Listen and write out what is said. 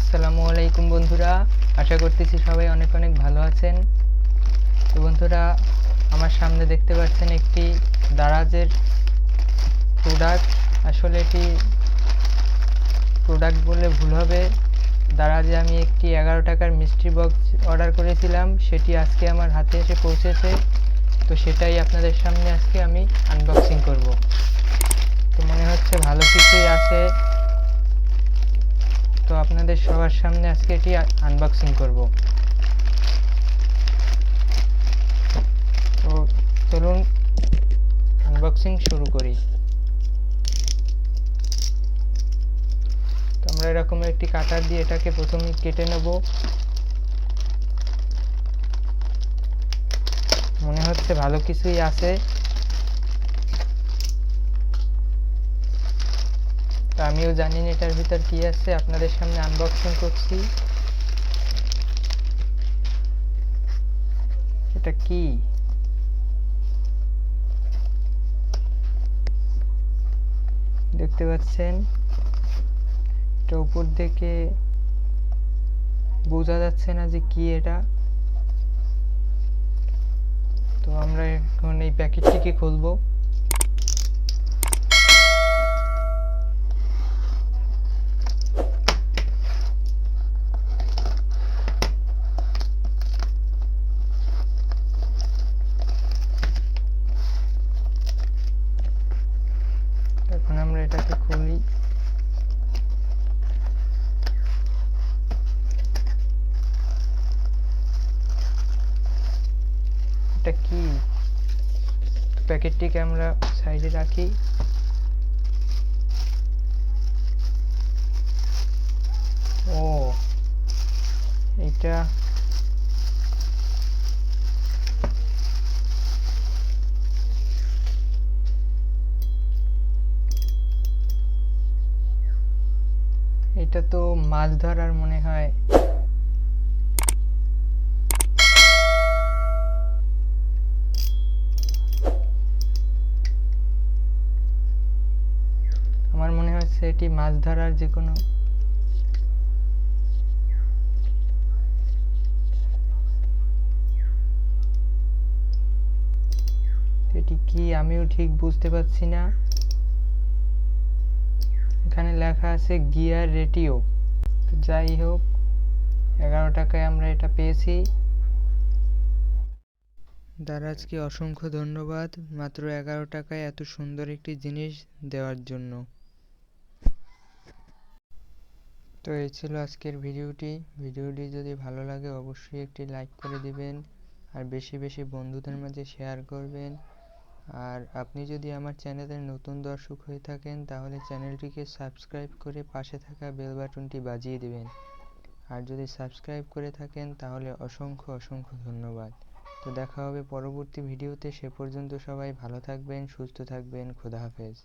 আসসালামুআলাইকুম বন্ধুরা, আশা করতেছি সবাই অনেক অনেক ভালো আছেন। তো বন্ধুরা, আমার সামনে দেখতে পাচ্ছেন একটি দারাজের প্রোডাক্ট। আসলে এটি প্রোডাক্ট বললে ভুল হবে। দারাজে আমি একটি 11 টাকার মিষ্টি বক্স অর্ডার করেছিলাম, সেটি আজকে আমার হাতে এসে পৌঁছেছে। তো সেটাই আপনাদের সামনে আজকে আমি আনবক্সিং করব। তো মনে হচ্ছে ভালো কিছুই আছে, তো আপনাদের সবার সামনে আজকে এটি আনবক্সিং করব। তো চলুন আনবক্সিং শুরু করি। তো আমরা এরকম একটি কাটার দিয়ে এটাকে প্রথমে কেটে নেব। মনে হচ্ছে ভালো কিছুই আছে। তো আমিও জানি না এটার ভিতর কি আছে, আপনাদের সামনে আনবক্সিং করছি। এটা কি? দেখতে পাচ্ছেন, এটা উপর থেকে বোঝা যাচ্ছে না যে কি এটা। তো আমরা এখন এই প্যাকেটটিকে খুলবো। এখন আমরা এটাকে খুলি। এটা কি? প্যাকেটটিকে আমরা সাইডে রাখি। ও, এটা এটা তো মাছ ধরার মনে হয়। আমার মনে হচ্ছে এটি মাছ ধরার যে কোনো। এটি কি আমিও ঠিক বুঝতে পারছি না। এখানে লেখা আছে গিয়ার রেডিও। তো যাই হোক, 11 টাকায় আমরা এটা পেয়েছি। দারাজকে অসংখ্য ধন্যবাদ মাত্র 11 টাকায় এত সুন্দর একটি জিনিস দেওয়ার জন্য। তো এই ছিল আজকের ভিডিওটি যদি ভালো লাগে অবশ্যই একটি লাইক করে দিবেন, আর বেশি বেশি বন্ধুদের মাঝে শেয়ার করবেন। আর আপনি যদি আমার চ্যানেলের নতুন দর্শক হয়ে থাকেন তাহলে চ্যানেলটিকে সাবস্ক্রাইব করে পাশে থাকা বেল বাটনটি বাজিয়ে দিবেন। আর যদি সাবস্ক্রাইব করে থাকেন তাহলে অসংখ্য অসংখ্য ধন্যবাদ। তো দেখা হবে পরবর্তী ভিডিওতে। সে পর্যন্ত সবাই ভালো থাকবেন, সুস্থ থাকবেন। খোদা হাফেজ।